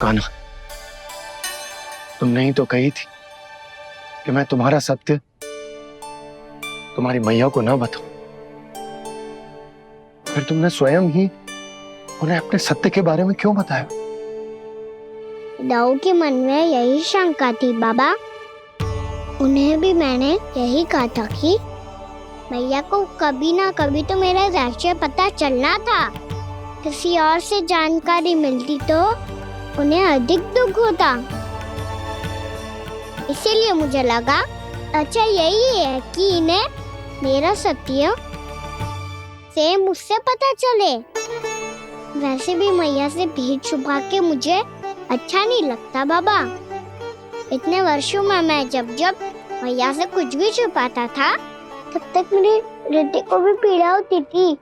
कान्हा, तुमने ही तो कही थी कि मैं तुम्हारा सत्य तुम्हारी मैया को ना बताऊं। फिर तुमने स्वयं ही उन्हें अपने सत्य के बारे में क्यों बताया? दाऊ के मन में यही शंका थी बाबा। उन्हें भी मैंने यही कहा था कि मैया को कभी ना कभी तो मेरा रहस्य पता चलना था। किसी और से जानकारी मिलती तो उन्हें अधिक दुख होता। इसीलिए मुझे लगा अच्छा यही है कि इन्हें मेरा सत्य से मुझसे पता चले। वैसे भी मैया से भेद छुपा के मुझे अच्छा नहीं लगता बाबा। इतने वर्षों में मैं जब जब मैया से कुछ भी छुपाता था तब तक मेरी हृदय को भी पीड़ा होती थी।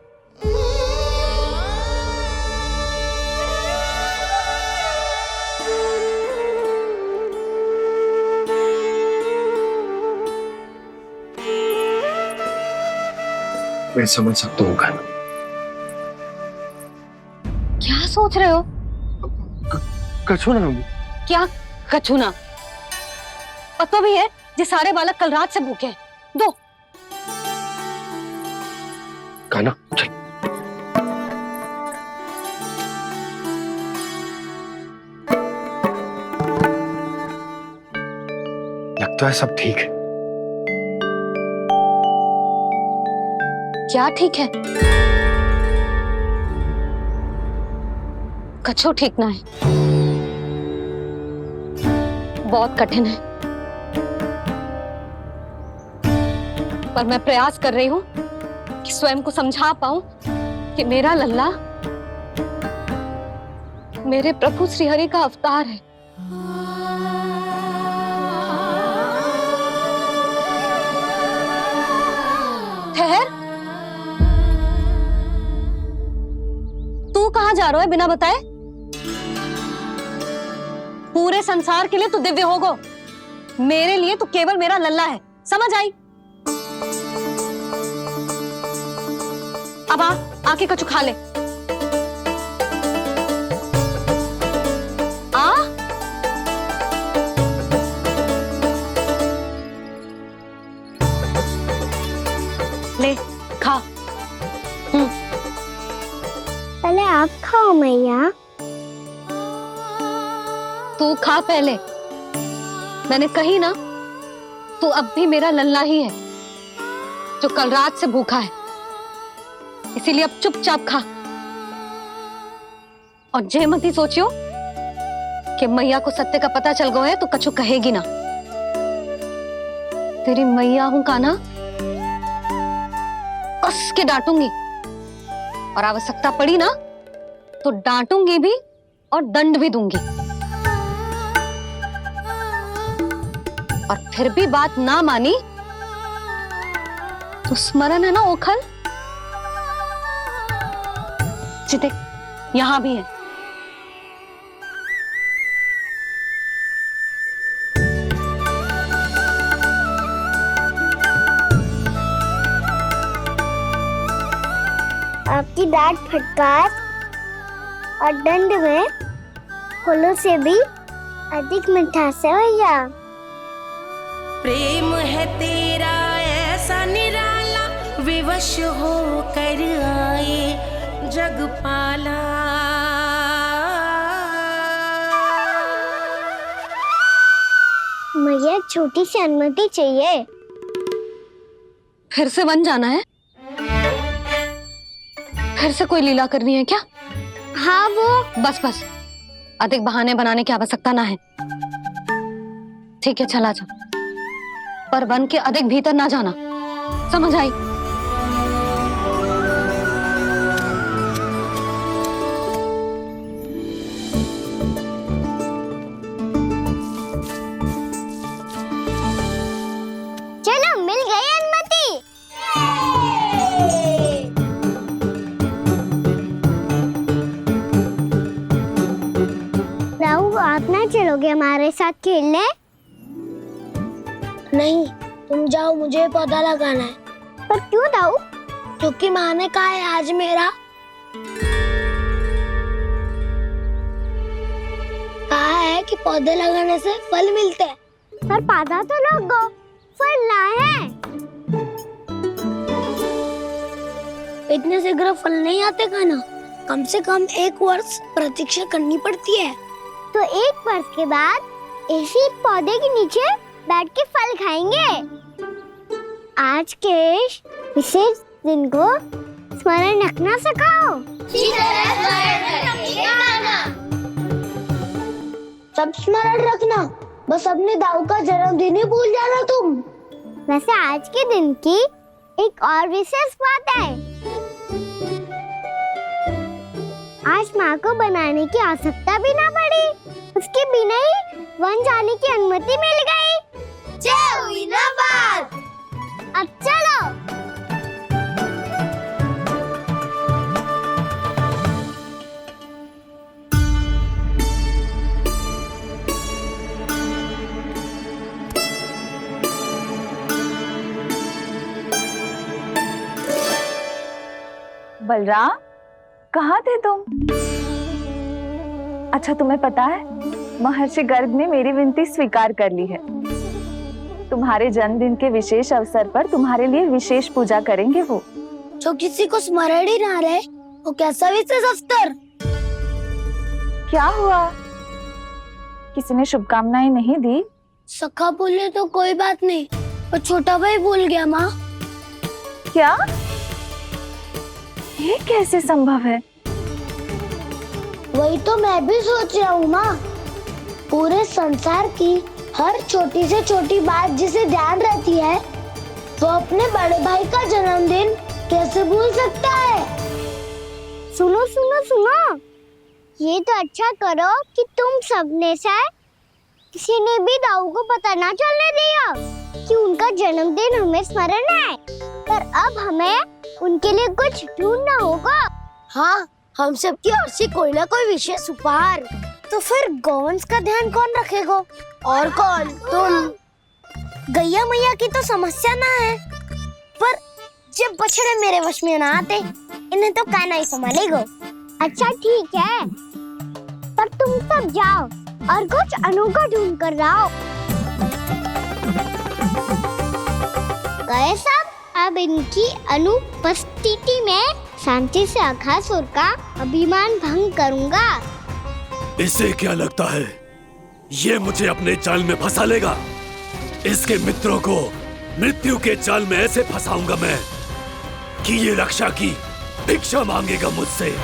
मैं समझ सकता हूँ कान्हा। क्या सोच रहे हो? कछु ना। क्या कछूना? पता भी है ये सारे बालक कल रात से भूखे हैं। दो। कान्हा चल। लगता है सब ठीक है। क्या ठीक है? कछु ठीक ना है। बहुत कठिन है, पर मैं प्रयास कर रही हूं कि स्वयं को समझा पाऊं कि मेरा लल्ला मेरे प्रभु श्रीहरि का अवतार है। ठहर, तू कहां जा रहा है बिना बताए? पूरे संसार के लिए तू दिव्य होगो, मेरे लिए तू केवल मेरा लल्ला है। समझ आई? अब आके कछु खा ले। आ ले खा। पहले आप खाओ मैया। तू खा पहले। मैंने कही ना, तू अब भी मेरा लल्ला ही है जो कल रात से भूखा है। इसीलिए अब चुपचाप खा और जे मत ही सोचियो कि मैया को सत्य का पता चल गया है तो कछु कहेगी ना। तेरी मैया हूं कान्हा, कस के डांटूंगी और आवश्यकता पड़ी ना तो डांटूंगी भी और दंड भी दूंगी। और फिर भी बात ना मानी तो स्मरण है ना ओखल? देख, यहां भी है। आपकी डांट फटकार और दंड में फूलों से भी अधिक मिठास है भैया। प्रेम है तेरा ऐसा निराला, विवश हो कर आए जगपाला। मुझे छोटी सी अनुमति चाहिए। फिर से बन जाना है? फिर से कोई लीला करनी है क्या? हाँ वो। बस बस, अधिक बहाने बनाने की आवश्यकता ना है। ठीक है, चला जा, पर वन के अधिक भीतर ना जाना। समझ आई? चलो, मिल गई अनुमति। राहु, आप ना चलोगे हमारे साथ खेलने? नहीं, तुम जाओ, मुझे पौधा लगाना है। पर क्यों राहु? क्योंकि माँ ने कहा है आज मेरा कि पौधे लगाने से फल मिलते हैं। पर पौधा तो लगो, फल ना है। इतने शीघ्र फल नहीं आते खाना, कम से कम 1 वर्ष प्रतीक्षा करनी पड़ती है। तो 1 वर्ष के बाद इसी पौधे के नीचे बैठ के फल खाएंगे। आज के इस विशेष दिन को स्मरण रखना सिखाओ। सब स्मरण रखना, बस अपने दाऊ का जन्मदिन ही भूल जाना तुम। वैसे आज के दिन की एक और विशेष बात है। आज माँ को बनाने की आवश्यकता भी ना पड़ी, उसके बिना ही वन जाने की अनुमति मिल गई। जय हुई ना बात। अब चलो। बलराम, कहाँ थे तुम? अच्छा, तुम्हें पता है महर्षि गर्ग ने मेरी विनती स्वीकार कर ली है। तुम्हारे जन्मदिन के विशेष अवसर पर तुम्हारे लिए विशेष पूजा करेंगे वो। जो किसी को स्मरण ही ना रहे, वो कैसा विशेष अवसर? क्या हुआ? किसी ने शुभकामनाएं नहीं दी? सखा बोले तो कोई बात नहीं, पर छोटा भाई भूल गया माँ। क्या? ये कैसे संभव है? वही तो मैं भी सोच रहा हूँ माँ। पूरे संसार की हर छोटी से छोटी बात जिसे ध्यान रहती है, वो अपने बड़े भाई का जन्मदिन कैसे भूल सकता है? सुनो सुनो सुनो, ये तो अच्छा करो कि तुम सबने से किसी ने भी दाऊ को पता ना चलने दिया कि उनका जन्मदिन हमें स्मरण है। पर अब हमें उनके लिए कुछ ढूंढना होगा। हाँ, हम सबकी ओर से कोई ना कोई विशेष उपहार। तो फिर गौंस का ध्यान कौन रखेगा? और कौन? तुम। गैया मैया की तो समस्या ना है, पर जब बछड़े मेरे वश में ना आते, इन्हें तो काना ही संभालेगा। अच्छा ठीक है, पर तुम सब जाओ और कुछ अनोखा ढूंढ कर लाओ। गए सब? अब इनकी अनुपस्थिति में शांति से अघासुर का अभिमान भंग करूंगा। इसे क्या लगता है ये मुझे अपने जाल में फंसा लेगा? इसके मित्रों को मृत्यु के जाल में ऐसे फंसाऊंगा मैं कि ये रक्षा की भिक्षा मांगेगा मुझसे।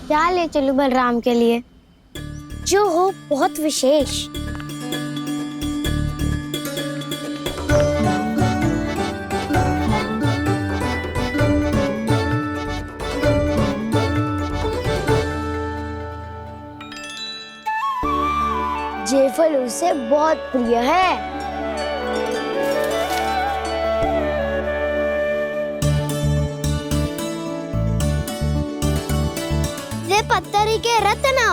क्या ले चलूं बलराम के लिए जो हो बहुत विशेष? ये फल उसे बहुत प्रिय है। ये पत्थरी के रत्न।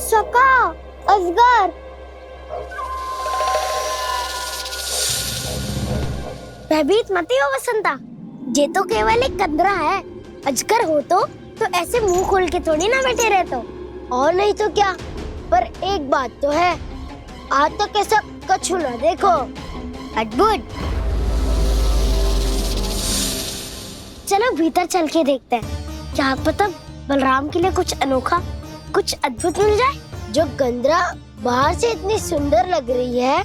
सका, अजगर। भयभीत मत हो वसंता, ये तो केवल एक कंदरा है। अजगर हो तो ऐसे मुंह खोल के थोड़ी ना बैठे रहते हो। और नहीं तो क्या, पर एक बात तो है, आज तक ऐसा कछु ना देखो। अद्भुत। चलो भीतर चल के देखते हैं, क्या पता बलराम के लिए कुछ अनोखा, कुछ अद्भुत मिल जाए। जो गंदरा बाहर से इतनी सुंदर लग रही है,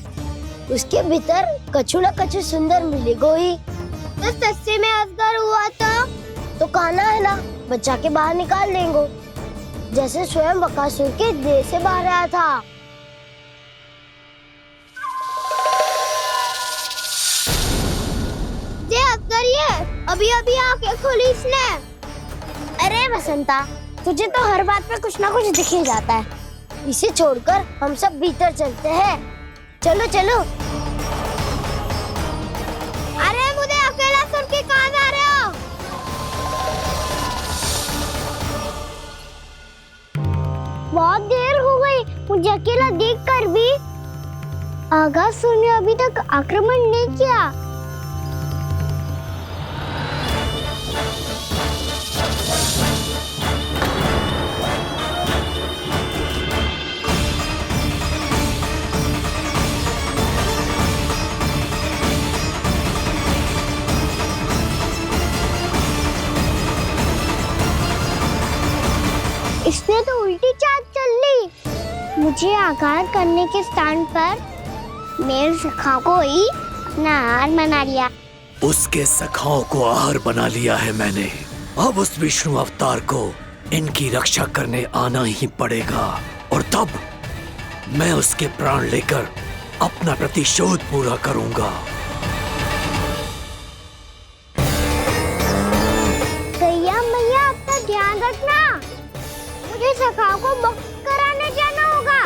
उसके भीतर कछु न कछु सुंदर मिलेगा ही। तो सच्चे में अजगर हुआ तो कान्हा है ना, बच्चा के बाहर निकाल देंगे, जैसे स्वयं बकासुर के देह से बाहर आया था। ये अजगर ही है, अभी अभी आंखें खोली इसने। अरे बसंता, तुझे तो हर बात पे कुछ ना कुछ दिख ही जाता है। इसे छोड़कर हम सब भीतर चलते हैं। चलो चलो। अरे मुझे अकेला सुन के कहाँ जा रहे हो? बहुत देर हो गई मुझे अकेला देखकर भी। आगासुर ने अभी तक आक्रमण नहीं किया। इसने तो उल्टी चाल चल ली। मुझे आघात करने के स्थान पर मेरे सखा को ही अपना आहार बना लिया। उसके सखाओं को आहार बना लिया है मैंने। अब उस विष्णु अवतार को इनकी रक्षा करने आना ही पड़ेगा, और तब मैं उसके प्राण लेकर अपना प्रतिशोध पूरा करूंगा। गैया मैया, अपना ध्यान रखना। मुझे सखा को मुक्त कराने जाना होगा।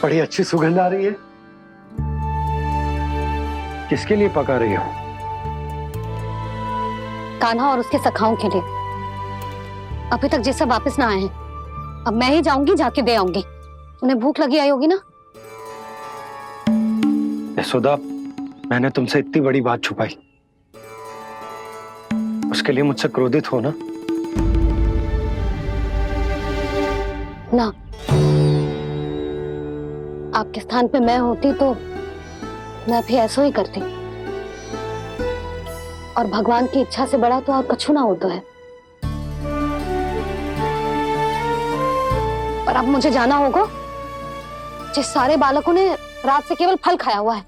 बड़ी अच्छी सुगंध आ रही है। किसके लिए पका रही हो? कान्हा और उसके सखाओं के लिए। अभी तक जैसे वापस ना आए हैं, अब मैं ही जाऊंगी, जाके दे आऊंगी। उन्हें भूख लगी आई होगी ना। यशोदा, मैंने तुमसे इतनी बड़ी बात छुपाई, उसके लिए मुझसे क्रोधित हो ना? ना, आपके स्थान पे मैं होती तो मैं भी ऐसा ही करती। और भगवान की इच्छा से बड़ा तो और कछु ना होता है। पर अब मुझे जाना होगा। जिस सारे बालकों ने रात से केवल फल खाया हुआ है।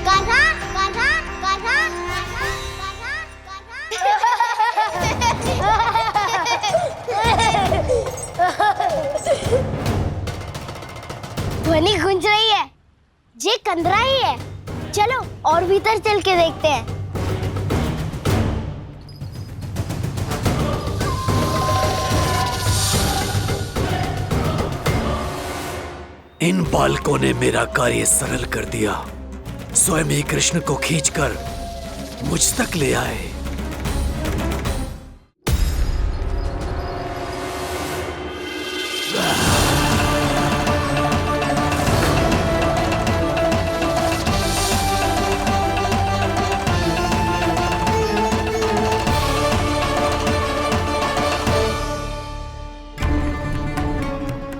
कान्हा, कान्हा, कान्हा, ध्वनि गूंज रही है। ये कंदरा ही है। चलो और भीतर चल के देखते हैं। इन बालकों ने मेरा कार्य सरल कर दिया। स्वयं ही कृष्ण को खींचकर मुझ तक ले आए।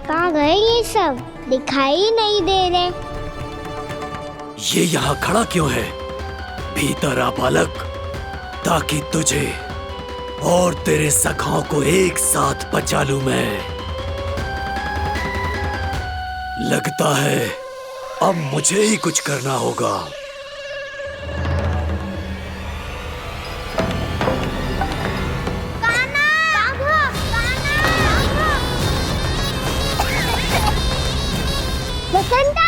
कहाँ गए ये सब? दिखाई नहीं दे रहे। ये यहाँ खड़ा क्यों है? भीतर आ बालक, ताकि तुझे और तेरे सखाओं को एक साथ बचा लूं मैं। लगता है अब मुझे ही कुछ करना होगा। बसंता!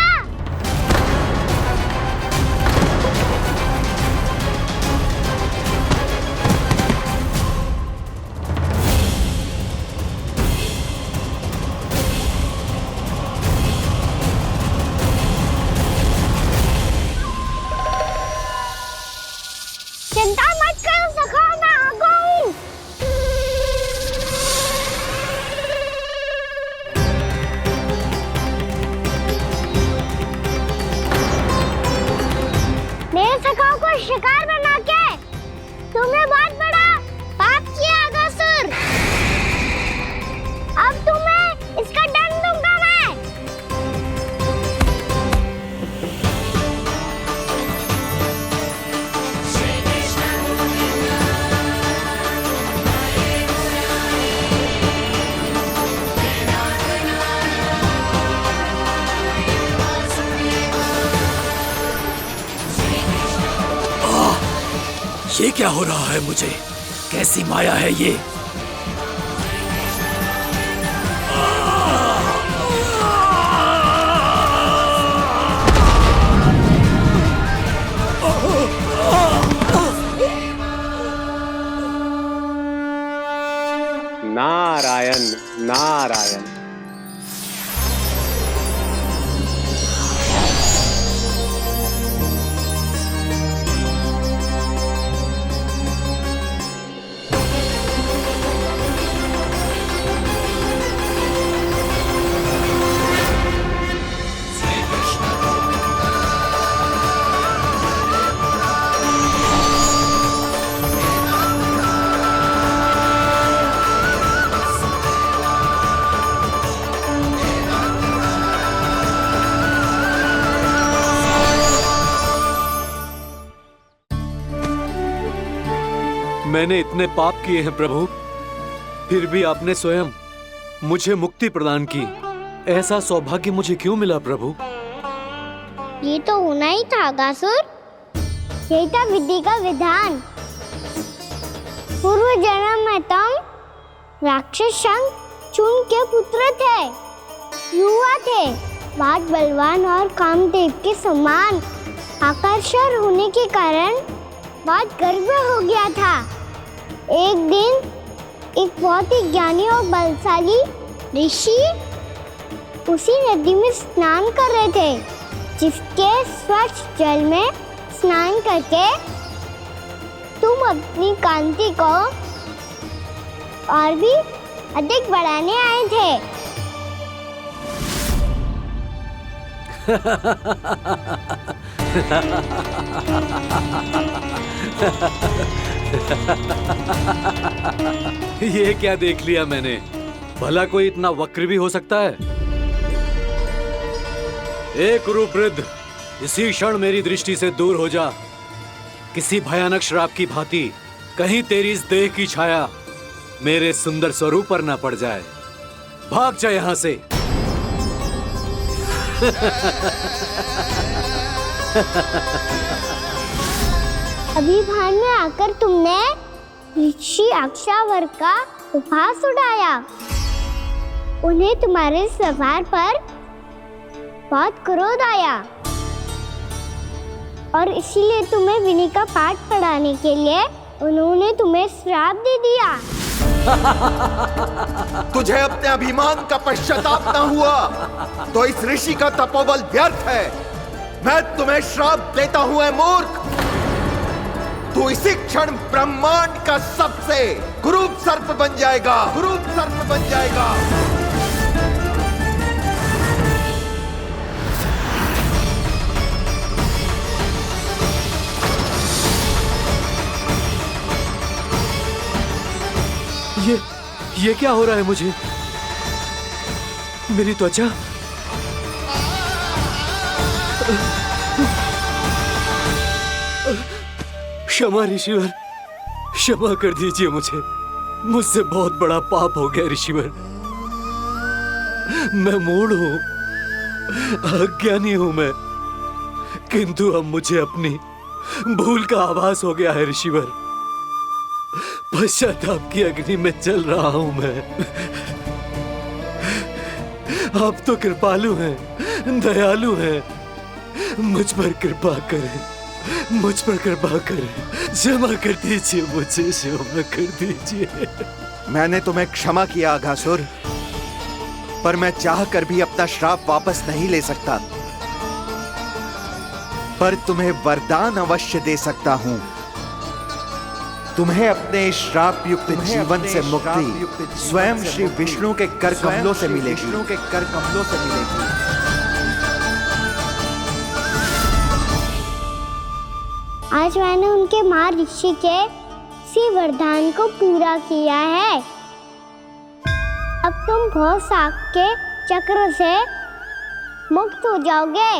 ये क्या हो रहा है मुझे? कैसी माया है ये? नारायण नारायण। मैंने इतने पाप किए हैं प्रभु, फिर भी आपने स्वयं मुझे मुक्ति प्रदान की। ऐसा सौभाग्य मुझे क्यों मिला प्रभु? ये तो होना ही था अगासुर। यही था विधि का विधान। पूर्व जन्म में तुम राक्षस शंखचूड़ के पुत्र थे, युवा थे, बहुत बलवान और कामदेव के समान आकर्षण होने के कारण बहुत गर्व हो गया था। एक दिन एक बहुत ही ज्ञानी और बलशाली ऋषि उसी नदी में स्नान कर रहे थे, जिसके स्वच्छ जल में स्नान करके तुम अपनी कांति को और भी अधिक बढ़ाने आए थे। ये क्या देख लिया मैंने? भला कोई इतना वक्र भी हो सकता है? एक कुरुवृद्ध, इसी क्षण मेरी दृष्टि से दूर हो जा। किसी भयानक श्राप की भांति कहीं तेरी इस देह की छाया मेरे सुंदर स्वरूप पर न पड़ जाए। भाग जा यहां से। अभी भान में आकर तुमने ऋषि अक्षावर का उपहास उड़ाया। उन्हें तुम्हारे स्वभाव पर बहुत क्रोध आया और इसीलिए तुम्हें विनय का पाठ पढ़ाने के लिए उन्होंने तुम्हें श्राप दे दिया। तुझे अपने अभिमान का पश्चाताप न हुआ तो इस ऋषि का तपोबल व्यर्थ है। मैं तुम्हें श्राप देता हूं, मूर्ख। तू इसी क्षण ब्रह्मांड का सबसे कुरूप सर्प बन जाएगा, कुरूप सर्प बन जाएगा। ये क्या हो रहा है मुझे? मेरी त्वचा क्षमा ऋषिवर, क्षमा कर दीजिए मुझे। मुझसे बहुत बड़ा पाप हो गया ऋषिवर। मैं मूढ़ हूं, अज्ञानी हूं मैं, किंतु अब मुझे अपनी भूल का आभास हो गया है ऋषिवर। पश्चाताप की अग्नि में जल रहा हूं मैं। आप तो कृपालु हैं, दयालु हैं, मुझ पर कृपा करें, मुझ पर कृपा करें। क्षमा कर दीजिए मुझे, क्षमा कर दीजिए। मैंने तुम्हें क्षमा किया अघासुर, पर मैं चाहकर भी अपना श्राप वापस नहीं ले सकता। पर तुम्हें वरदान अवश्य दे सकता हूं। तुम्हें अपने श्राप युक्त जीवन से मुक्ति स्वयं श्री विष्णु के कर कमलों से मिलेगी, विष्णु के कर कमलों से मिलेगी। आज मैंने उनके महर्षि के इसी वरदान को पूरा किया है। अब तुम भव साग के चक्र से मुक्त हो जाओगे।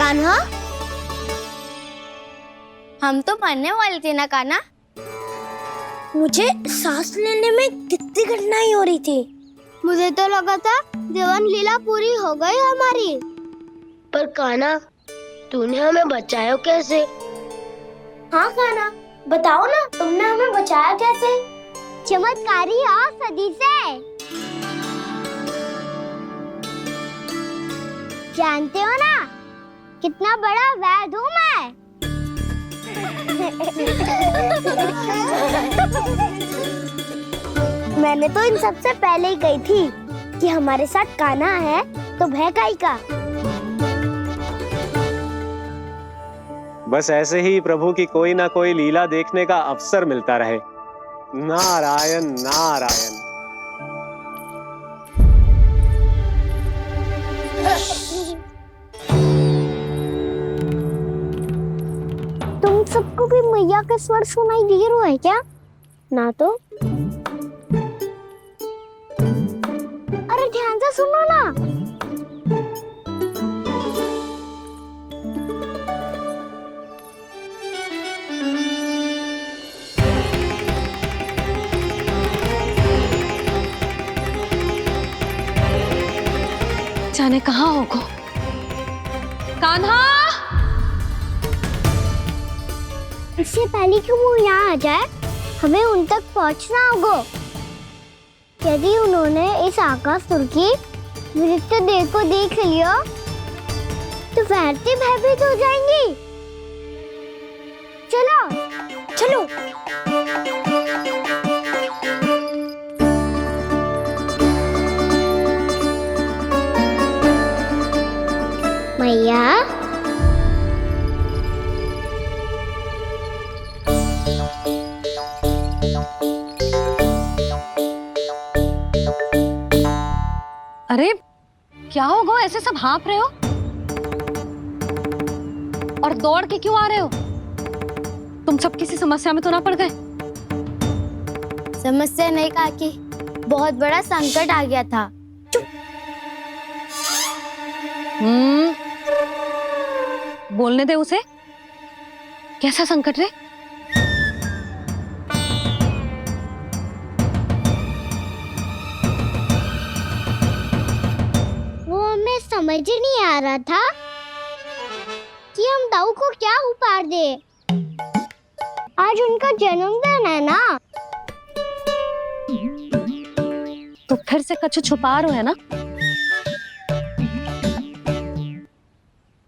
कान्हा, हम तो मरने वाले थे ना कान्हा। मुझे सांस लेने में कितनी कठिनाई हो रही थी। मुझे तो लगा था जीवन लीला पूरी हो गई हमारी। पर कान्हा, तूने हमें बचाया कैसे? हाँ कान्हा, बताओ ना, तुमने हमें बचाया कैसे? चमत्कारी और सदी से। जानते हो ना कितना बड़ा वैद्य हूँ मैं। मैंने तो इन सबसे पहले ही कही थी कि हमारे साथ कान्हा है तो भय काई का। बस ऐसे ही प्रभु की कोई ना कोई लीला देखने का अवसर मिलता रहे। नारायण नारायण। तुम सबको भी मैया के स्वर सुनाई दे रहे हैं क्या? ना तो। अरे ध्यान से सुनो ना। जाने कहाँ होगो। कान्हा, इससे पहले कि वो यहाँ आ जाए, हमें उन तक पहुँचना होगा। यदि उन्होंने इस आकासुर की नृत्य देह को देख लिया तो वैरती भयभीत हो जाएंगी। चलो चलो। मैया, अरे क्या हो गो, ऐसे सब हाँप रहे हो और दौड़ के क्यों आ रहे हो? तुम सब किसी समस्या में तो ना पड़ गए? समस्या नहीं काकी, बहुत बड़ा संकट आ गया था। बोलने दे उसे। कैसा संकट रे? वो हमें समझ ही नहीं आ रहा था कि हम दाऊ को क्या उपहार दे। आज उनका जन्मदिन है ना। तो फिर से कछु छुपा रहे हो है ना?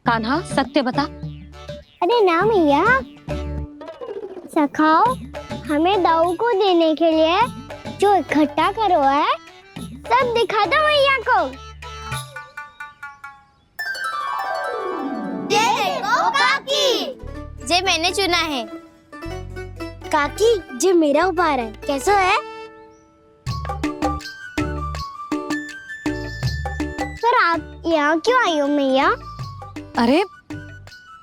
कान्हा, सत्य बता। अरे ना मैया, सखाओ हमें दाऊ को देने के लिए जो इकट्ठा करो है सब दिखा दो मैया को। ये देखो काकी, जे मैंने चुना है। काकी, जे मेरा उपहार है, कैसा है? पर आप यहाँ क्यों आई हो मैया? अरे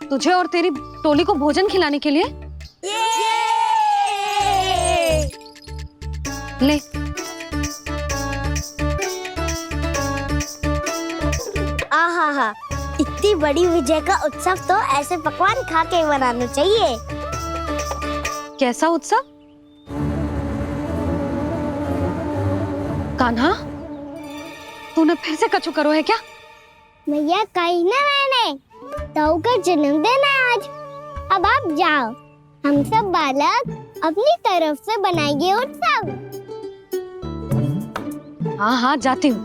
तुझे और तेरी टोली को भोजन खिलाने के लिए। ले। आहा, इतनी बड़ी विजय का उत्सव तो ऐसे पकवान खा के मनाना चाहिए। कैसा उत्सव? कान्हा, तूने फिर से कछु करो है क्या? मैया, कहीं ना मैंने, दाऊ का जन्मदिन है आज। अब आप जाओ, हम सब बालक अपनी तरफ से बनाएंगे उत्सव। हाँ हाँ, जाती हूँ।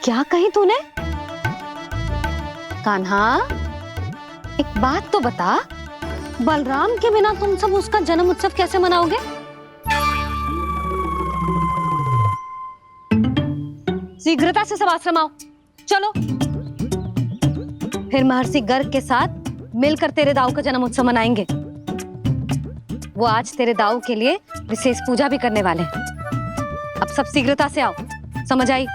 क्या कही तूने? कान्हा, एक बात तो बता, बलराम के बिना तुम सब उसका जन्म उत्सव कैसे मनाओगे? शीघ्रता से सब आश्रम आओ, चलो। फिर महर्षि गर्ग के साथ मिलकर तेरे दाऊ का जन्म उत्सव मनाएंगे। वो आज तेरे दाऊ के लिए विशेष पूजा भी करने वाले हैं। अब सब शीघ्रता से आओ, समझ आई?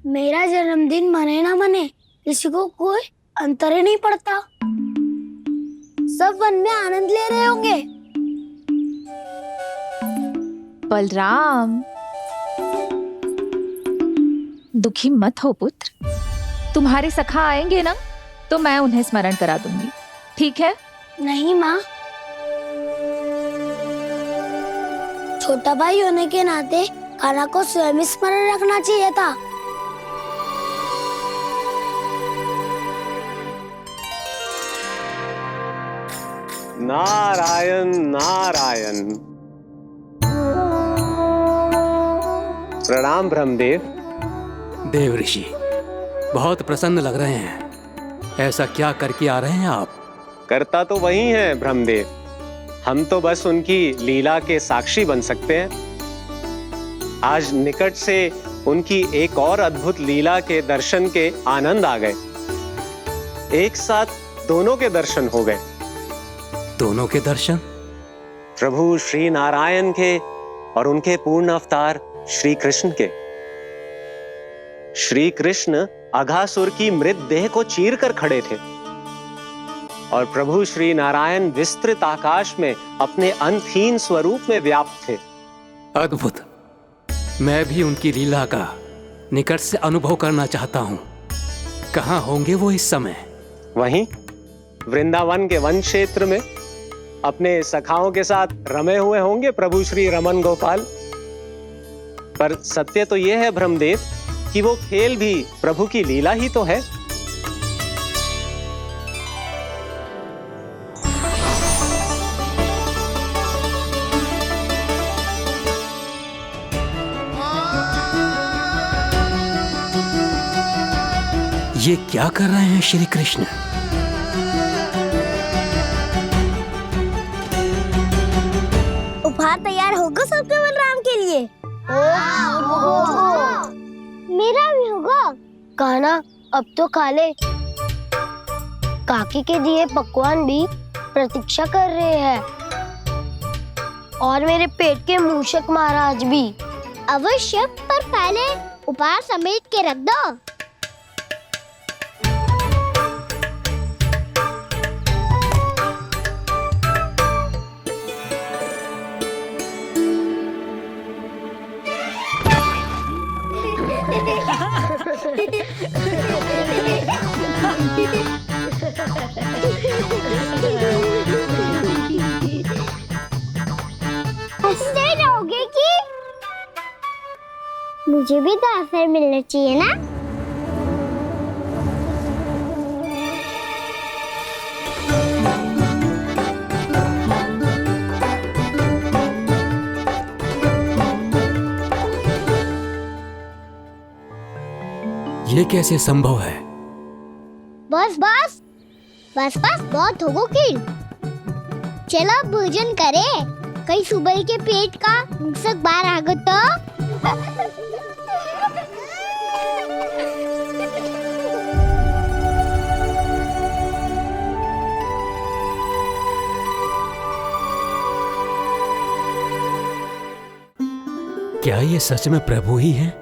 मेरा जन्मदिन मने ना मने, किसी को कोई अंतर ही नहीं पड़ता। सब वन में आनंद ले रहे होंगे। बलराम, दुखी मत हो पुत्र। तुम्हारे सखा आएंगे ना तो मैं उन्हें स्मरण करा दूंगी, ठीक है? नहीं माँ, छोटा भाई होने के नाते कान्हा को स्वयं स्मरण रखना चाहिए था। नारायण नारायण। प्रणाम ब्रह्मदेव। देव ऋषि, बहुत प्रसन्न लग रहे हैं। ऐसा क्या करके आ रहे हैं आप? करता तो वही है ब्रह्मदेव, हम तो बस उनकी लीला के साक्षी बन सकते हैं। आज निकट से उनकी एक और अद्भुत लीला के दर्शन के आनंद आ गए। एक साथ दोनों के दर्शन हो गए। दोनों के दर्शन? प्रभु श्री नारायण के और उनके पूर्ण अवतार श्री कृष्ण के। श्री कृष्ण अघासुर की मृत देह को चीर कर खड़े थे और प्रभु श्री नारायण विस्तृत आकाश में अपने अंतहीन स्वरूप में व्याप्त थे। अद्भुत। मैं भी उनकी लीला का निकट से अनुभव करना चाहता हूँ। कहाँ होंगे वो इस समय? वहीं वृंदावन के वन क्षेत्र में अपने सखाओं के साथ रमे हुए होंगे प्रभु श्री रमन गोपाल। पर सत्य तो यह है ब्रह्मदेव कि वो खेल भी प्रभु की लीला ही तो है। ये क्या कर रहे हैं श्री कृष्ण? उपहार तैयार होगा सबके बलराम के लिए? मेरा भी होगा। कान्हा अब तो खा ले। काकी के दिए पकवान भी प्रतीक्षा कर रहे हैं और मेरे पेट के मूषक महाराज भी। अवश्य, पर पहले उपहार समेट के रख दो। हंसते रहोगे कि? मुझे भी तो अवसर मिलना चाहिए ना। ये कैसे संभव है? बस बस बस बस बहुत होगो कि चलो भोजन करे। कहीं सुबह के पेट का मूसक बाहर आ गो तो। क्या ये सच में प्रभु ही हैं?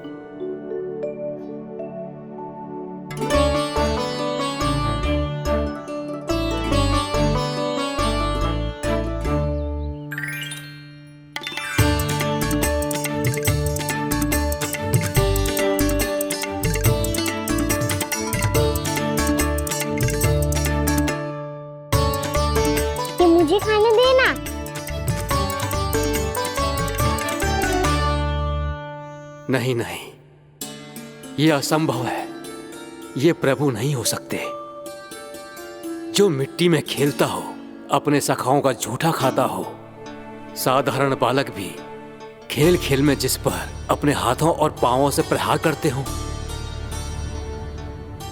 मुझे खाने देना। नहीं नहीं, ये असंभव है। ये प्रभु नहीं हो सकते। जो मिट्टी में खेलता हो, अपने सखाओं का झूठा खाता हो, साधारण बालक भी खेल खेल में जिस पर अपने हाथों और पांवों से प्रहार करते हो,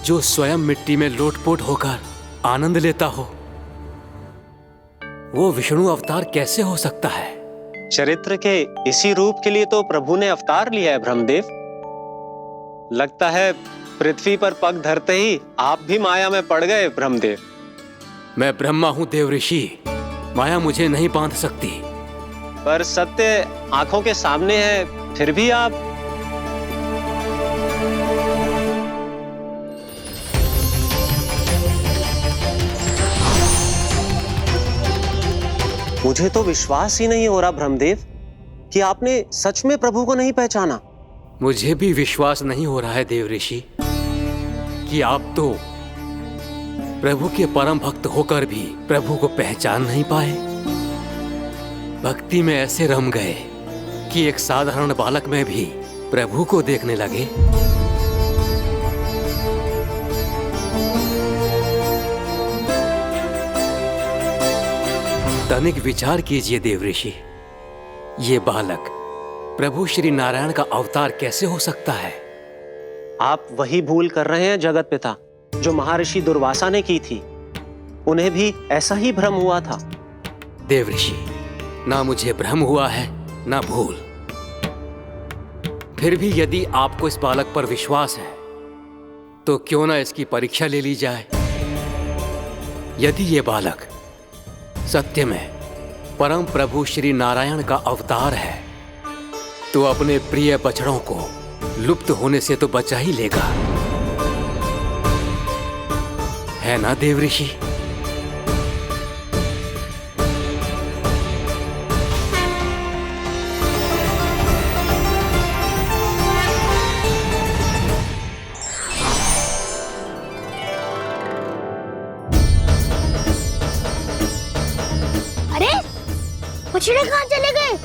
जो स्वयं मिट्टी में लोटपोट होकर आनंद लेता हो, वो विष्णु अवतार कैसे हो सकता है? चरित्र के इसी रूप के लिए तो प्रभु ने अवतार लिया है ब्रह्मदेव। लगता है पृथ्वी पर पग धरते ही आप भी माया में पड़ गए ब्रह्मदेव। मैं ब्रह्मा हूं देव ऋषि, माया मुझे नहीं बांध सकती। पर सत्य आंखों के सामने है, फिर भी आप। मुझे तो विश्वास ही नहीं हो रहा ब्रह्मदेव कि आपने सच में प्रभु को नहीं पहचाना। मुझे भी विश्वास नहीं हो रहा है देव ऋषि कि आप तो प्रभु के परम भक्त होकर भी प्रभु को पहचान नहीं पाए। भक्ति में ऐसे रम गए कि एक साधारण बालक में भी प्रभु को देखने लगे। तनिक विचार कीजिए देव ऋषि, ये बालक प्रभु श्री नारायण का अवतार कैसे हो सकता है? आप वही भूल कर रहे हैं जगत पिता जो महर्षि दुर्वासा ने की थी। उन्हें भी ऐसा ही भ्रम हुआ था। देव ऋषि, ना मुझे भ्रम हुआ है ना भूल। फिर भी यदि आपको इस बालक पर विश्वास है तो क्यों ना इसकी परीक्षा ले ली जाए। यदि ये बालक सत्य में परम प्रभु श्री नारायण का अवतार है तो अपने प्रिय बछड़ों को लुप्त होने से तो बचा ही लेगा, है ना देव ऋषि? अरे बछड़े कहाँ चले गए?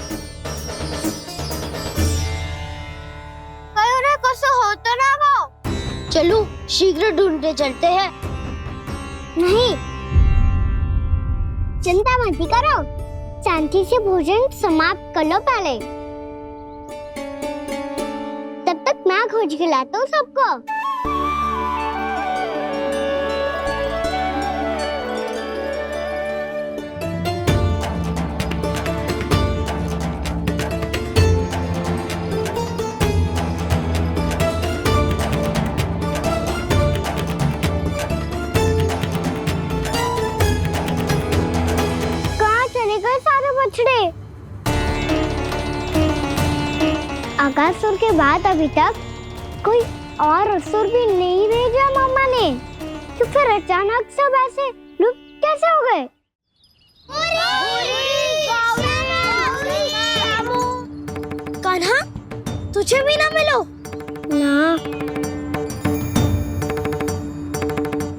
कहीं कसो हो तो ना वो। चलो शीघ्र ढूंढते चलते हैं। नहीं, चिंता मत करो, शांति से भोजन समाप्त कर लो पहले। तब तक मैं खोज के लाता हूँ सबको। आकासुर के बाद अभी तक कोई और असुर भी नहीं भेजा मामा ने, तो फिर अचानक सब ऐसे लुप्त कैसे हो गए? कान्हा, तुझे भी ना मिलो ना।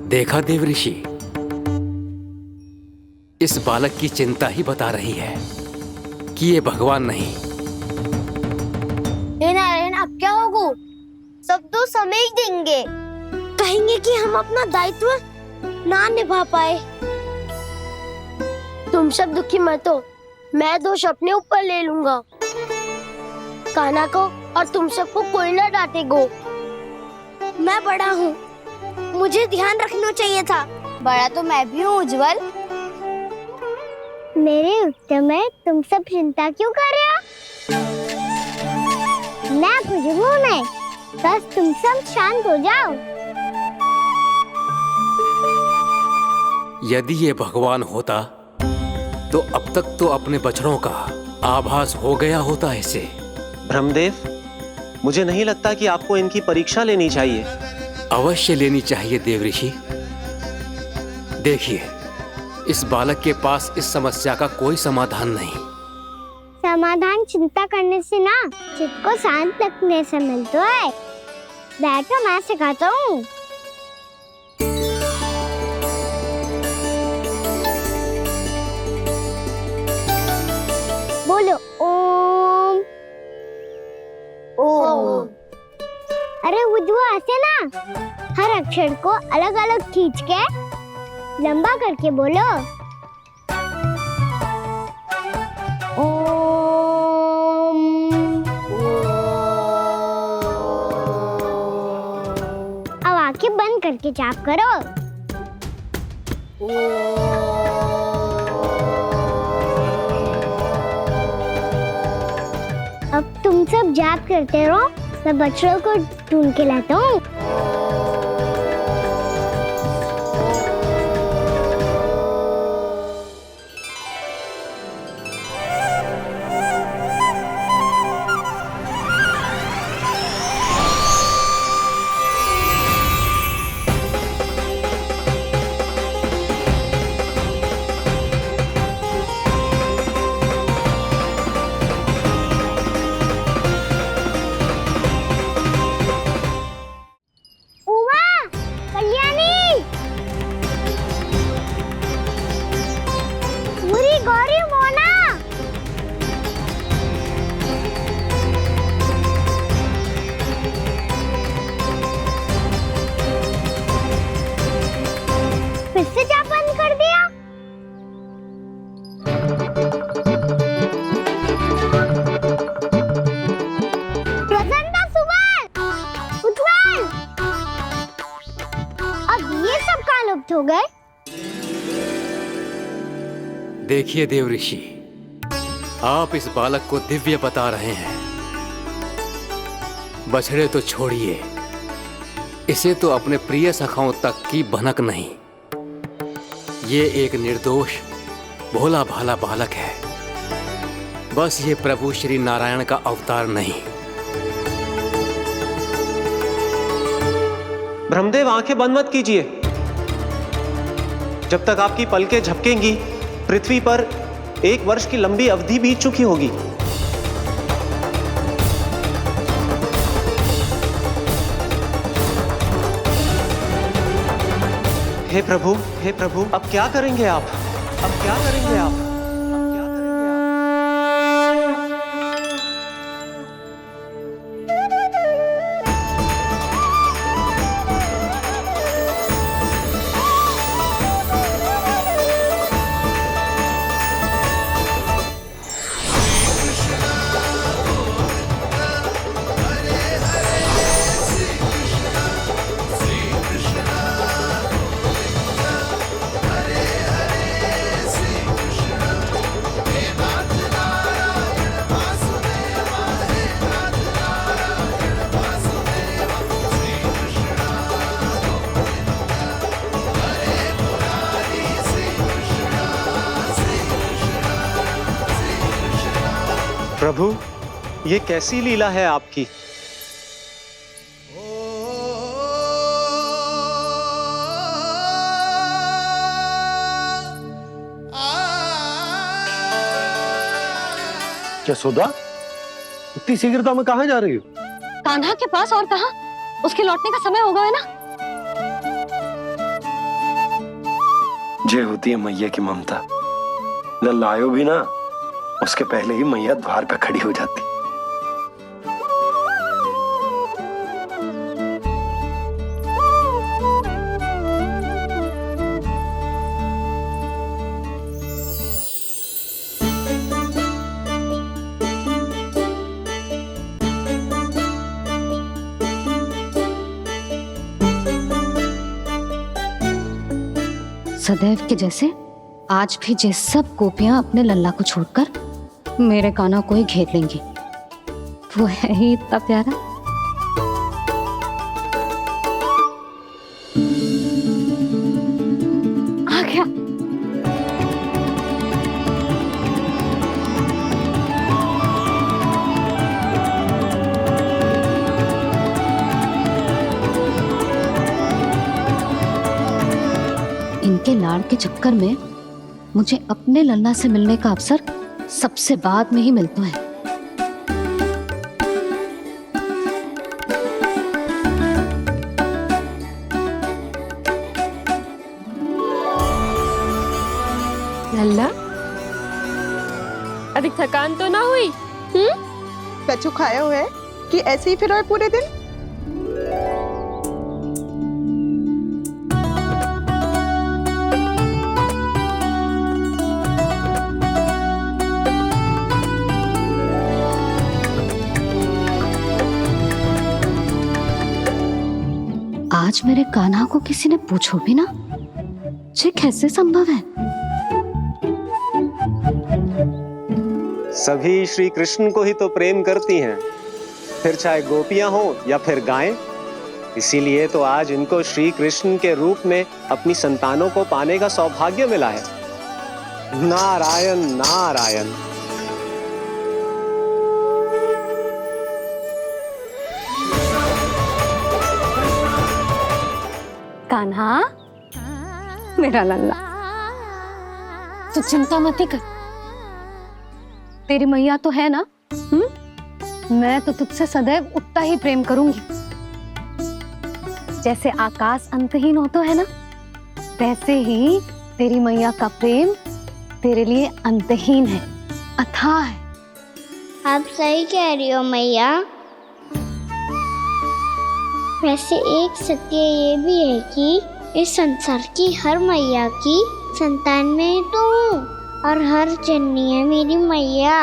देखा देव ऋषि, इस बालक की चिंता ही बता रही है कि ये भगवान नहीं। नारायण, अब क्या होगा? सब तो समझ देंगे, कहेंगे कि हम अपना दायित्व ना निभा पाए। तुम सब दुखी मत हो, मैं दोष अपने ऊपर ले लूंगा। कान्हा को और तुम सबको कोई ना डांटेगो। मैं बड़ा हूँ, मुझे ध्यान रखना चाहिए था। बड़ा तो मैं भी हूँ उज्जवल। मेरे उत्तर में तुम सब चिंता क्यों कर रहे हो? मैं बुजुर्ग नहीं, बस तुम सब शांत हो जाओ। यदि ये भगवान होता तो अब तक तो अपने बछड़ों का आभास हो गया होता इसे। ब्रह्मदेव, मुझे नहीं लगता कि आपको इनकी परीक्षा लेनी चाहिए। अवश्य लेनी चाहिए देव ऋषि। देखिए, इस बालक के पास इस समस्या का कोई समाधान नहीं। समाधान चिंता करने से ना, चित्त को शांत रखने से मिलता है। बैठो, मैं सिखाता हूँ। बोलो ओम। ओम। अरे उद्वा, ऐसे ना हर अक्षर को अलग अलग खींच के लंबा करके बोलो। अब आंखें बंद करके जाप करो। अब तुम सब जाप करते रहो, मैं बच्चों को ढूंढ के लाता हूँ। गौरी मोना। फिर से क्या बंद कर दिया? प्रसन्ना, सुमन, उज्ज्वल, अब ये सब कहाँ लुप्त हो गए? देखिए देव ऋषि, आप इस बालक को दिव्य बता रहे हैं। बछड़े तो छोड़िए, इसे तो अपने प्रिय सखाओं तक की भनक नहीं। ये एक निर्दोष भोला भाला बालक है, बस ये प्रभु श्री नारायण का अवतार नहीं। ब्रह्मदेव, आंखें बंद मत कीजिए। जब तक आपकी पलकें झपकेंगी, पृथ्वी पर 1 वर्ष की लंबी अवधि बीत चुकी होगी। हे प्रभु, हे प्रभु, अब क्या करेंगे आप? अब क्या करेंगे आप? प्रभु, ये कैसी लीला है आपकी? यशोदा, इतनी शीघ्रता में कहाँ जा रही हो? कान्हा के पास, और कहाँ? उसके लौटने का समय हो गया है ना। जय होती है मैया की ममता। लल्ला आयो भी ना, उसके पहले ही मैया द्वार पे खड़ी हो जाती। सदैव के जैसे आज भी जे सब गोपियां अपने लल्ला को छोड़कर मेरे कान्हा को ही घेर लेंगी। वो है ही इतना प्यारा। आ गया। इनके लाड़ के चक्कर में मुझे अपने लल्ला से मिलने का अवसर सबसे बाद में ही मिलता है। लल्ला, अधिक थकान तो ना हुई? कछु खाया हुआ है कि ऐसे ही फिर रहे पूरे दिन? आज मेरे कान्हा को किसी ने पूछो भी ना, ये कैसे संभव है? सभी श्री कृष्ण को ही तो प्रेम करती हैं, फिर चाहे गोपियां हो या फिर गायें। इसीलिए तो आज इनको श्री कृष्ण के रूप में अपनी संतानों को पाने का सौभाग्य मिला है। नारायण नारायण। कान्हा, मेरा लल्ला, तू चिंता मत कर। तेरी मैया तो है ना, मैं तो तुझसे सदैव उतना ही प्रेम करूंगी। जैसे आकाश अंतहीन होता है ना, वैसे ही तेरी मैया का प्रेम तेरे लिए अंतहीन है, अथाह है। आप सही कह रही हो मैया। वैसे एक सत्य ये भी है कि इस संसार की हर मैया की संतान में तो हूँ और हर जननी है मेरी मैया।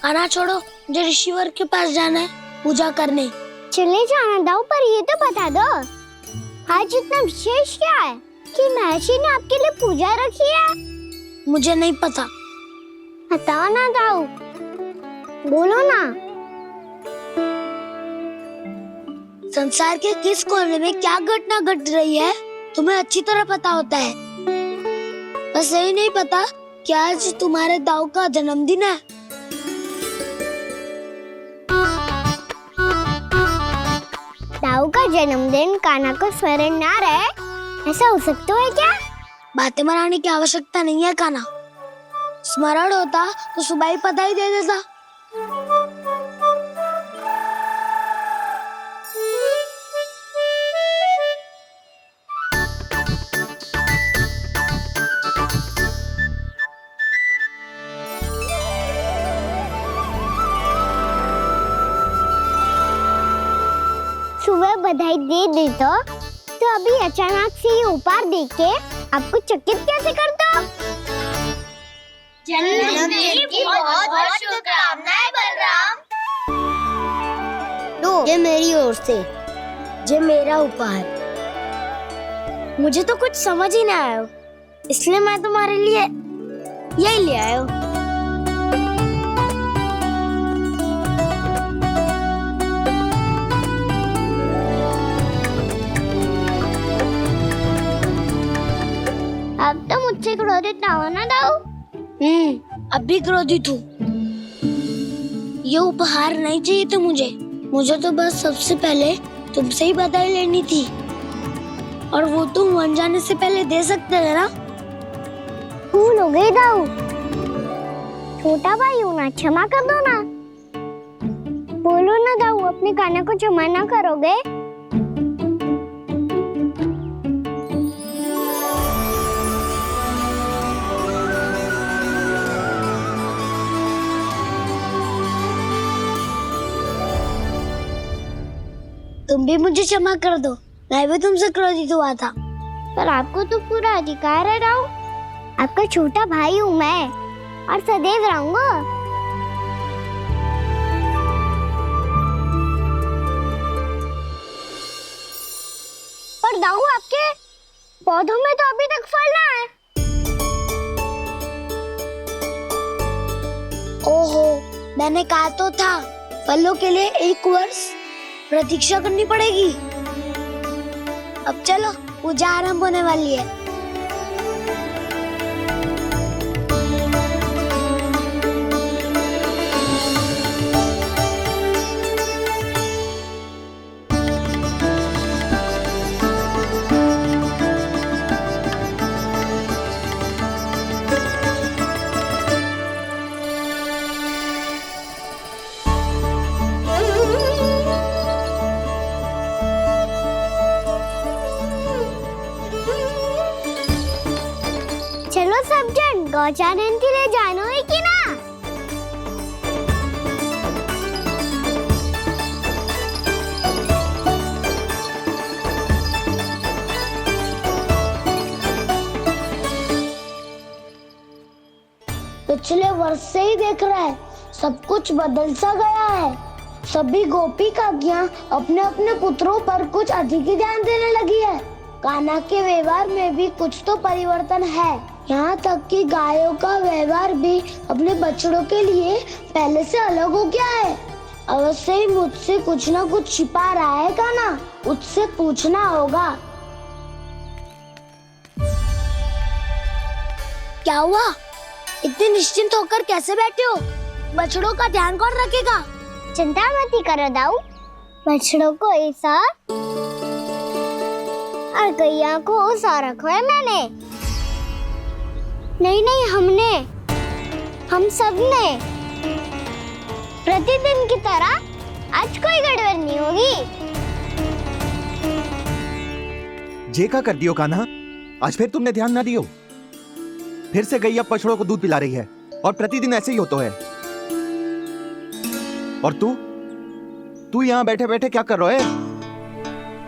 खाना छोड़ो, मुझे ऋषिवर के पास जाना है पूजा करने। चले जाना दाऊ, पर ये तो बता दो आज इतना विशेष क्या है कि महर्षि ने आपके लिए पूजा रखी है? मुझे नहीं पता। बताओ ना दाऊ, बोलो ना। संसार के किस कोने में क्या घटना घट रही है तुम्हें अच्छी तरह पता होता है। बस यही नहीं पता कि आज तुम्हारे दाऊ का जन्मदिन है। दाऊ का जन्मदिन कान्हा को स्मरण ना रहे, ऐसा हो सकता है क्या? बातें बनाने की आवश्यकता नहीं है कान्हा। स्मरण होता तो सुबह ही पता ही दे देता। सुबह बधाई दे देता तो अभी अचानक से ये उपहार देख के आपको चकित कैसे कर दो? जन्मदिन की बहुत-बहुत शुभकामनाएं बलराम। लो, ये मेरी ओर से, ये मेरा उपहार। मुझे तो कुछ समझ ही ना आया, इसलिए मैं तुम्हारे लिए यही ले आया हूँ। अब तो मुझसे क्रोधित ना हो ना दाऊ। अब भी क्रोधित हूँ। ये उपहार नहीं चाहिए था मुझे तो बस सबसे पहले तुमसे ही बधाई लेनी थी, और वो तुम बन जाने से पहले दे सकते थे ना। भूल हो गई दाऊ, छोटा भाई हूँ ना, क्षमा कर दो ना। बोलो ना दाऊ, अपने कान्हा को क्षमा ना करोगे? तुम भी मुझे क्षमा कर दो, मैं भी तुमसे क्रोधित हुआ था। पर आपको तो पूरा अधिकार है दाऊ, आपका छोटा भाई हूँ मैं और सदैव रहूंगा। पर दाऊ, आपके पौधों में तो अभी तक फल ना है। ओहो, मैंने कहा तो था फलों के लिए 1 वर्ष प्रतीक्षा करनी पड़ेगी। अब चलो, पूजा आरंभ होने वाली है। चलो सब जन गौचारण के लिए जानो है कि ना? पिछले वर्ष से ही देख रहा है, सब कुछ बदल सा गया है। सभी गोपी काकियां अपने अपने पुत्रों पर कुछ अधिक ही ध्यान देने लगी है। कान्हा के व्यवहार में भी कुछ तो परिवर्तन है। यहाँ तक कि गायों का व्यवहार भी अपने बछड़ों के लिए पहले से अलग हो गया है। अवश्य ही मुझसे कुछ ना कुछ छिपा रहा है कान्हा, उससे पूछना होगा। क्या हुआ? इतने निश्चिंत होकर कैसे बैठे हो? बछड़ों का ध्यान कौन रखेगा? चिंता मत करो दाऊ, बछड़ों को ऐसा और गैया को उसा रखो है मैंने। नहीं हमने, हम सब ने। प्रतिदिन की तरह आज कोई गड़बड़ नहीं होगी। जे का कर दियो कान्हा, आज फिर तुमने ध्यान ना दियो। फिर से गैया बछड़ों को दूध पिला रही है और प्रतिदिन ऐसे ही होता है। और तू यहाँ बैठे बैठे क्या कर रहा है?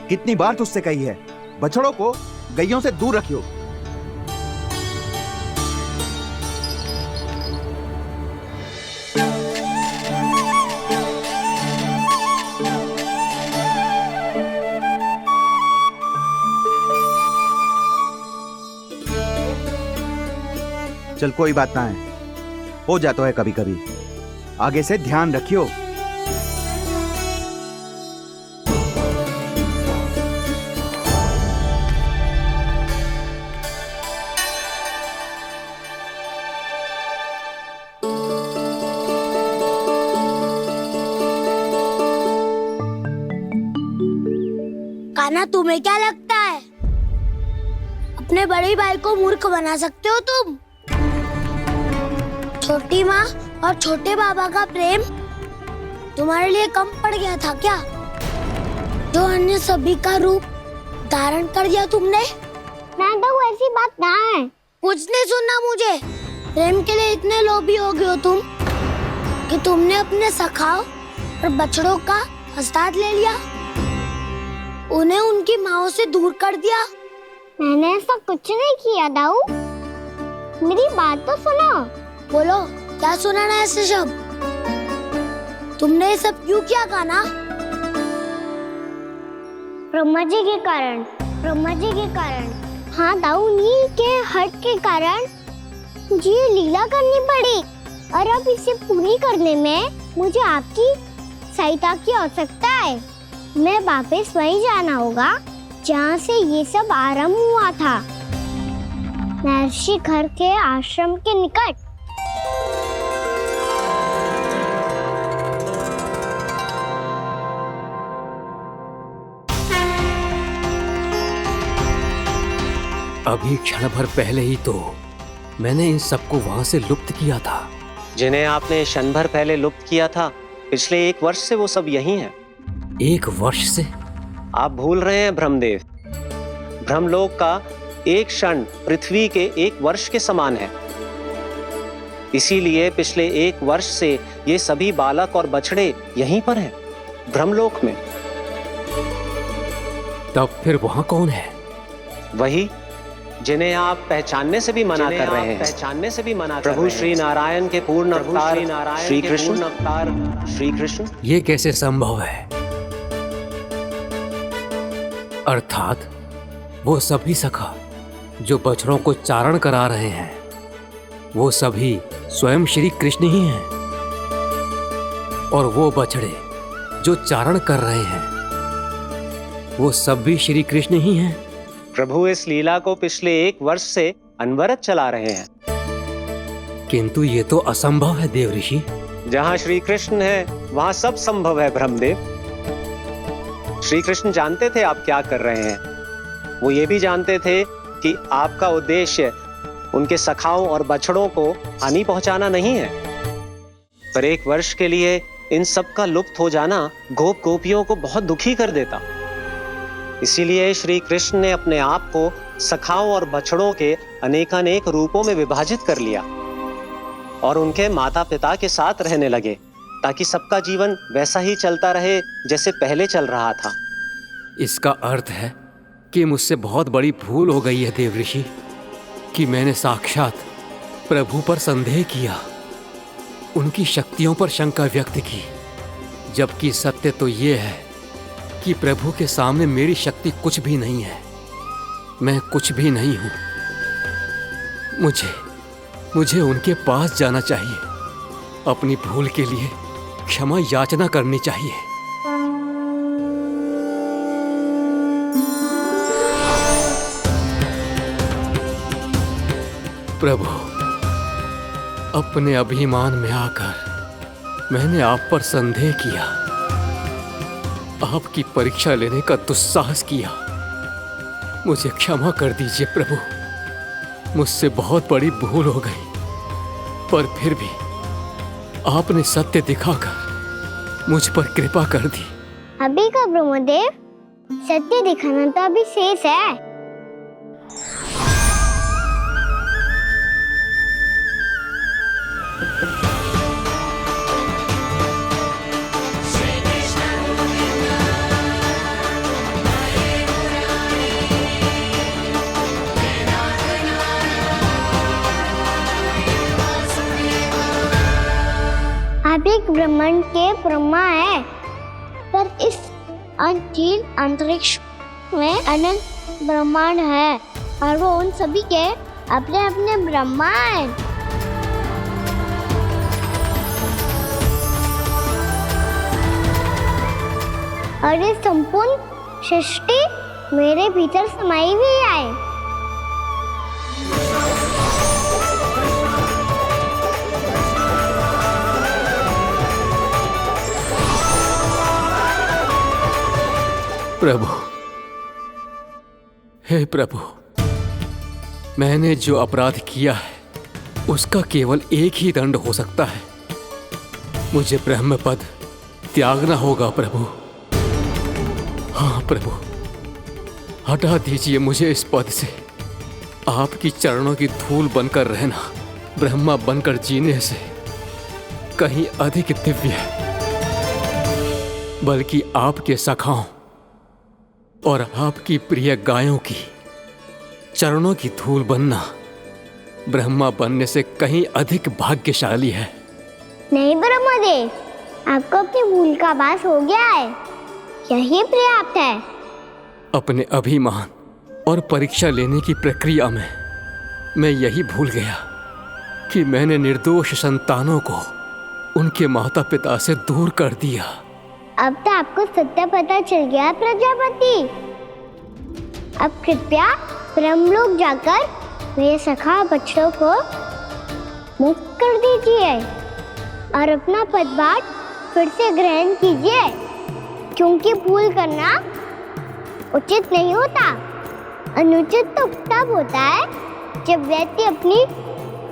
कितनी बार तुझसे कही है बछड़ों को गैयों से दूर रखियो। चल कोई बात ना है, हो जाता है कभी कभी। आगे से ध्यान रखियो। कान्हा, तुम्हें क्या लगता है अपने बड़े भाई को मूर्ख बना सकते हो तुम? छोटी माँ और छोटे बाबा का प्रेम तुम्हारे लिए कम पड़ गया था क्या, जो अन्य सभी का रूप धारण कर दिया तुमने? ना दाऊ, ऐसी बात ना है। कुछ नहीं सुनना मुझे। प्रेम के लिए इतने लोभी हो गए हो तुम कि तुमने अपने सखाओ और बछड़ों का हस्ताक्षर ले लिया, उन्हें उनकी माँओं से दूर कर दिया। मैंने ऐसा कुछ नहीं किया दाऊ, मेरी बात तो सुनो। बोलो, क्या सुनाना है ऐसे शब्द? तुमने ये सब क्यों किया कान्हा? ब्रह्मा जी के कारण, ब्रह्मा जी के कारण। हाँ दाऊ, नील के हट के कारण मुझे ये लीला करनी पड़ी, और अब इसे पूरी करने में मुझे आपकी सहायता की आवश्यकता है। मैं वापस वहीं जाना होगा जहाँ से ये सब आरंभ हुआ था, महर्षि घर के आश्रम के निकट। अभी क्षण भर पहले ही तो मैंने इन सबको वहां से लुप्त किया था। जिन्हें आपने क्षण भर पहले लुप्त किया था, पिछले 1 वर्ष से वो सब यहीं हैं। 1 वर्ष से? आप भूल रहे हैं ब्रह्मदेव, ब्रह्मलोक का एक क्षण पृथ्वी के 1 वर्ष के समान है। इसीलिए पिछले 1 वर्ष से ये सभी बालक और बछड़े यहीं पर हैं, ब्रह्मलोक में। तब फिर वहां कौन है? वही जिन्हें आप पहचानने से भी मना कर रहे हैं, पहचानने से भी मना प्रभु श्री नारायण के पूर्ण अवतार श्री कृष्ण। ये कैसे संभव है? अर्थात वो सभी सखा जो बछड़ों को चारण करा रहे हैं, वो सभी स्वयं श्री कृष्ण ही हैं, और वो बछड़े जो चारण कर रहे हैं, वो सब भी श्री कृष्ण ही हैं। प्रभु इस लीला को पिछले 1 वर्ष से अनवरत चला रहे हैं। किंतु ये तो असंभव है देव ऋषि। जहाँ श्री कृष्ण है वहाँ सब संभव है ब्रह्मदेव। श्री कृष्ण जानते थे आप क्या कर रहे हैं। वो ये भी जानते थे कि आपका उद्देश्य उनके सखाओं और बछड़ों को हानि पहुंचाना नहीं है, पर 1 वर्ष के लिए इन सब का लुप्त हो जाना गोप गोपियों को बहुत दुखी कर देता। इसीलिए श्री कृष्ण ने अपने आप को सखाओं और बछड़ों के अनेकानेक रूपों में विभाजित कर लिया और उनके माता पिता के साथ रहने लगे, ताकि सबका जीवन वैसा ही चलता रहे जैसे पहले चल रहा था। इसका अर्थ है कि मुझसे बहुत बड़ी भूल हो गई है देव ऋषि, कि मैंने साक्षात प्रभु पर संदेह किया, उनकी शक्तियों पर शंका व्यक्त की, जबकि सत्य तो ये है कि प्रभु के सामने मेरी शक्ति कुछ भी नहीं है, मैं कुछ भी नहीं हूं। मुझे उनके पास जाना चाहिए, अपनी भूल के लिए क्षमा याचना करनी चाहिए। प्रभु, अपने अभिमान में आकर मैंने आप पर संदेह किया, आपकी परीक्षा लेने का दुस्साहस किया। मुझे क्षमा कर दीजिए प्रभु, मुझसे बहुत बड़ी भूल हो गई। पर फिर भी आपने सत्य दिखाकर मुझ पर कृपा कर दी। अभी का ब्रह्मदेव, सत्य दिखाना तो अभी शेष है। आप एक ब्रह्मांड के ब्रह्मा है, पर इस अनंत अंतरिक्ष में अनंत ब्रह्मांड है और वो उन सभी के अपने अपने ब्रह्मा हैं। और ये संपूर्ण सृष्टि मेरे भीतर समाई हुई है। प्रभु, हे प्रभु, मैंने जो अपराध किया है उसका केवल एक ही दंड हो सकता है। मुझे ब्रह्म पद त्यागना होगा प्रभु। हाँ प्रभु, हटा दीजिए मुझे इस पद से। आपकी चरणों की धूल बनकर रहना ब्रह्मा बनकर जीने से कहीं अधिक दिव्य है। बल्कि आपके सखाओं और आपकी प्रिय गायों की चरणों की धूल बनना ब्रह्मा बनने से कहीं अधिक भाग्यशाली है। नहीं ब्रह्मदेव, आपको अपनी भूल का आभास हो गया है, यही पर्याप्त है। अपने अभिमान और परीक्षा लेने की प्रक्रिया में मैं यही भूल गया कि मैंने निर्दोष संतानों को उनके माता पिता से दूर कर दिया। अब तो आपको सत्य पता चल गया प्रजापति। अब कृपया ब्रह्मलोक जाकर मेरे सखा बच्चों को मुक्त कर दीजिए और अपना पदभार फिर से ग्रहण कीजिए, क्योंकि भूल करना उचित नहीं होता। अनुचित तो तब होता है जब व्यक्ति अपनी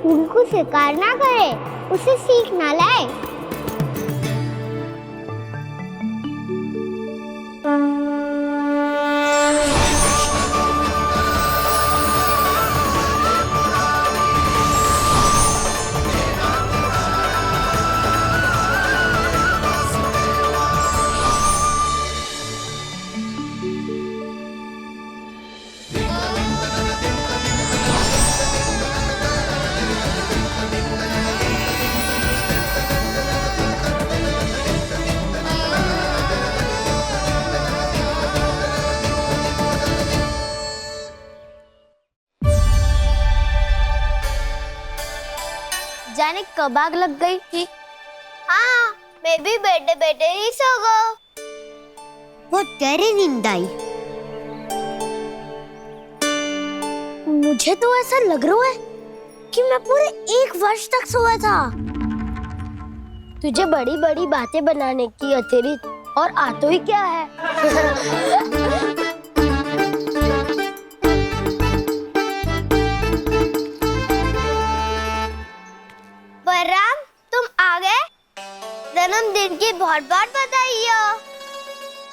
भूल को स्वीकार ना करे, उसे सीख ना लाए। जाने कब आग लग गई थी। हाँ, मैं भी बैठे बैठे ही सो गया। बहुत गहरी नींद आई। मुझे तो ऐसा लग रहा है कि मैं पूरे 1 वर्ष तक सोया था। तुझे बड़ी बड़ी बातें बनाने की अतिरिक्त और आता ही क्या है। बलराम, तुम आ गए? जन्मदिन की बहुत बहुत बधाई हो।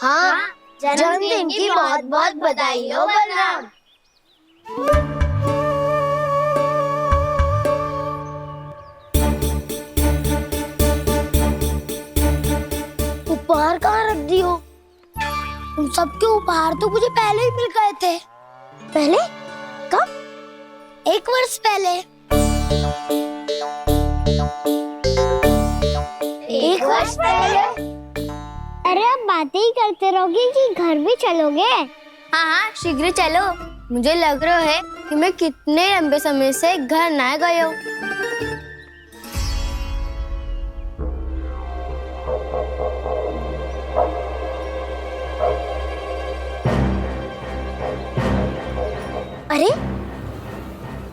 हाँ, जन्मदिन की बहुत बहुत बधाई हो बलराम। उपहार कहाँ रख दी हो? उन सबके उपहार तो मुझे पहले ही मिल गए थे। पहले? कब? 1 वर्ष पहले। 1 वर्ष पहले? अरे अब बातें ही करते रहोगे कि घर भी चलोगे? हाँ हाँ, शीघ्र चलो। मुझे लग रहा है कि मैं कितने लंबे समय से घर ना गया हूँ। अरे,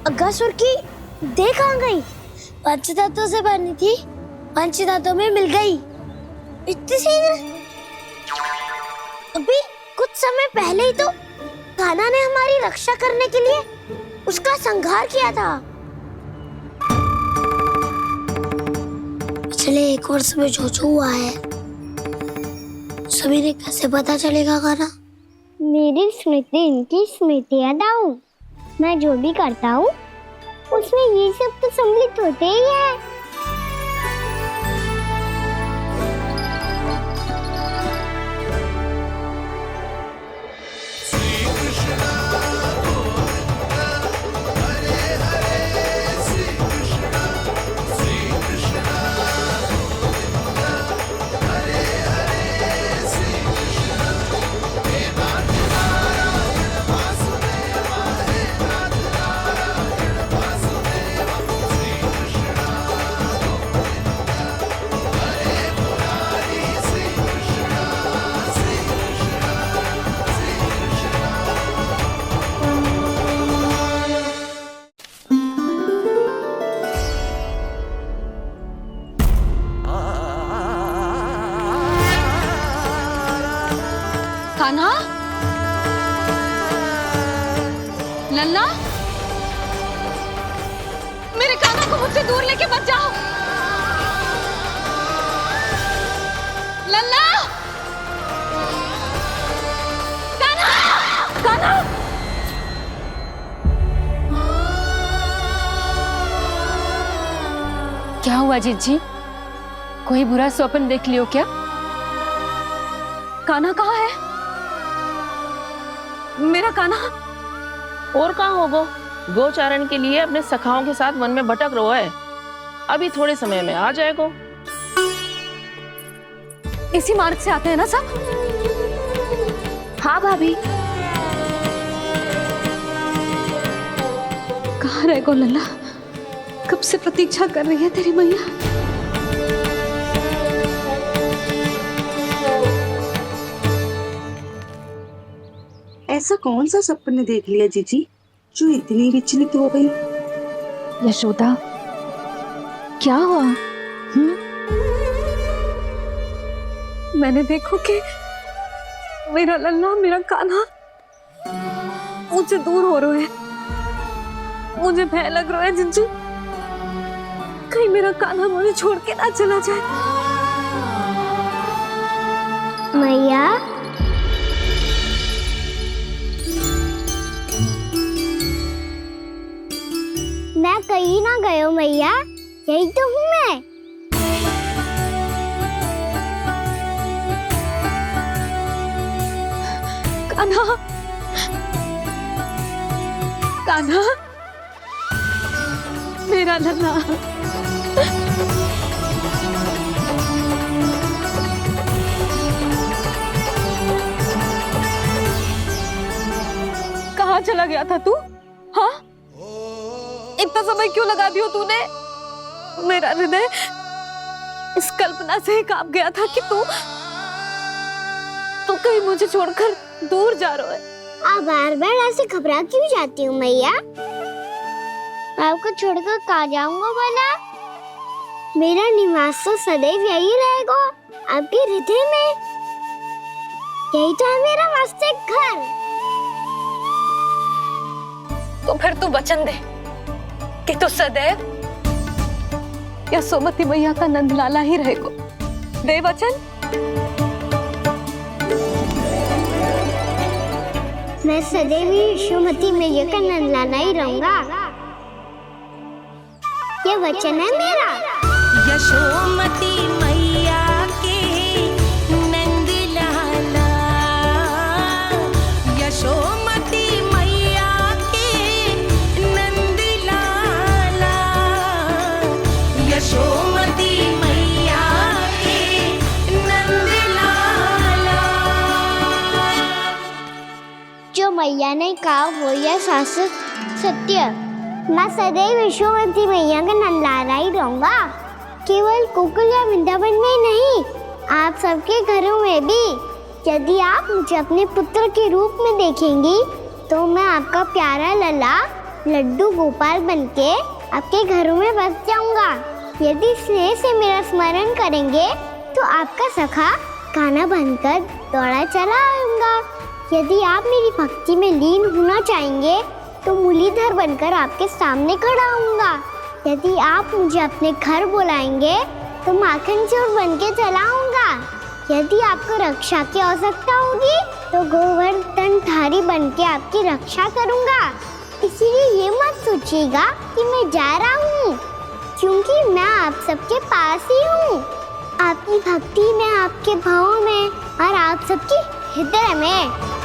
अगासुर की देह कहाँ गई? पंचतत्वों से बनी थी पंचतत्व में मिल गई। इतनी शीघ्र? अभी कुछ समय पहले ही तो कान्हा ने हमारी रक्षा करने के लिए उसका संहार किया था। पिछले 1 वर्ष में जो जो हुआ है सभी ने कैसे पता चलेगा कान्हा? मेरी स्मृति इनकी स्मृति अदाऊं। मैं जो भी करता हूँ उसमें ये सब तो सम्मिलित होते ही है। कान्हा, लल्ला, मेरे कान्हा को मुझसे दूर लेके मत जाओ। लल्ला, कान्हा, कान्हा। क्या हुआ जीजी? कोई बुरा स्वप्न देख लियो क्या? कान्हा कहाँ है? मेरा कान्हा? और कहाँ होगो? गोचारण के लिए अपने सखाओं के साथ वन में भटक रहा है। अभी थोड़े समय में आ जाएगा। इसी मार्ग से आते हैं ना सब? हाँ भाभी। कहाँ रह गो लल्ला? कब से प्रतीक्षा कर रही है तेरी मैया। ऐसा कौन सा सपने देख लिया जीजी जो इतनी विचलित हो गई? यशोदा, क्या हुआ? मैंने देखो कि मेरा लल्ला, मेरा कान्हा मुझसे दूर हो रहे हैं। मुझे भय लग रहा है जिज्जू, कहीं मेरा कान्हा मुझे छोड़ के ना चला जाए। मैया, मैं कहीं ना गयो मैया, यही तो हूँ मैं। कान्हा, कान्हा, मेरा लल्ला। कहाँ चला गया था तू? हाँ, इतना समय क्यों लगा दियो तूने? मेरा हृदय इस कल्पना से ही कांप गया था कि तू कहीं मुझे छोड़कर दूर जा रहा है। आप बार बार ऐसे घबरा क्यों जाती हूँ मैया? आपको छोड़कर कहाँ जाऊंगा भला? मेरा निवास तो सदैव यही रहेगा, आपके हृदय में। यही तो है मेरा वास्तविक घर। तो फिर तू वचन दे कि तू सदैव यशोमती मैया का नंदलाला ही रहेगा। दे वचन। मैं सदैव यशोमती मैया का नंदलाला ही रहूंगा, ये वचन है मेरा। यशोमती मैया के नंद लाला, यशोमती मैया के नंद लाला, यशोमती मैया के नंद लाला। जो मैया ने कहा वो यह शास्त्र सत्य। मैं सदैव यशोमती मैया का नंदलाला ही रहूंगा, केवल गोकुल या वृंदावन में नहीं, आप सबके घरों में भी। यदि आप मुझे अपने पुत्र के रूप में देखेंगी तो मैं आपका प्यारा लल्ला लड्डू गोपाल बनके आपके घरों में बस जाऊंगा। यदि स्नेह से मेरा स्मरण करेंगे तो आपका सखा गाना बनकर दौड़ा चला आऊंगा। यदि आप मेरी भक्ति में लीन होना चाहेंगे तो मुरलीधर बनकर आपके सामने खड़ा होऊंगा। यदि आप मुझे अपने घर बुलाएंगे तो माखन चोर बन के चला आऊंगा। यदि आपको रक्षा की आवश्यकता होगी तो गोवर्धनधारी बन के आपकी रक्षा करूंगा। इसीलिए ये मत सोचिएगा कि मैं जा रहा हूँ, क्योंकि मैं आप सबके पास ही हूँ, आपकी भक्ति में, आपके भावों में और आप सबके हृदय में।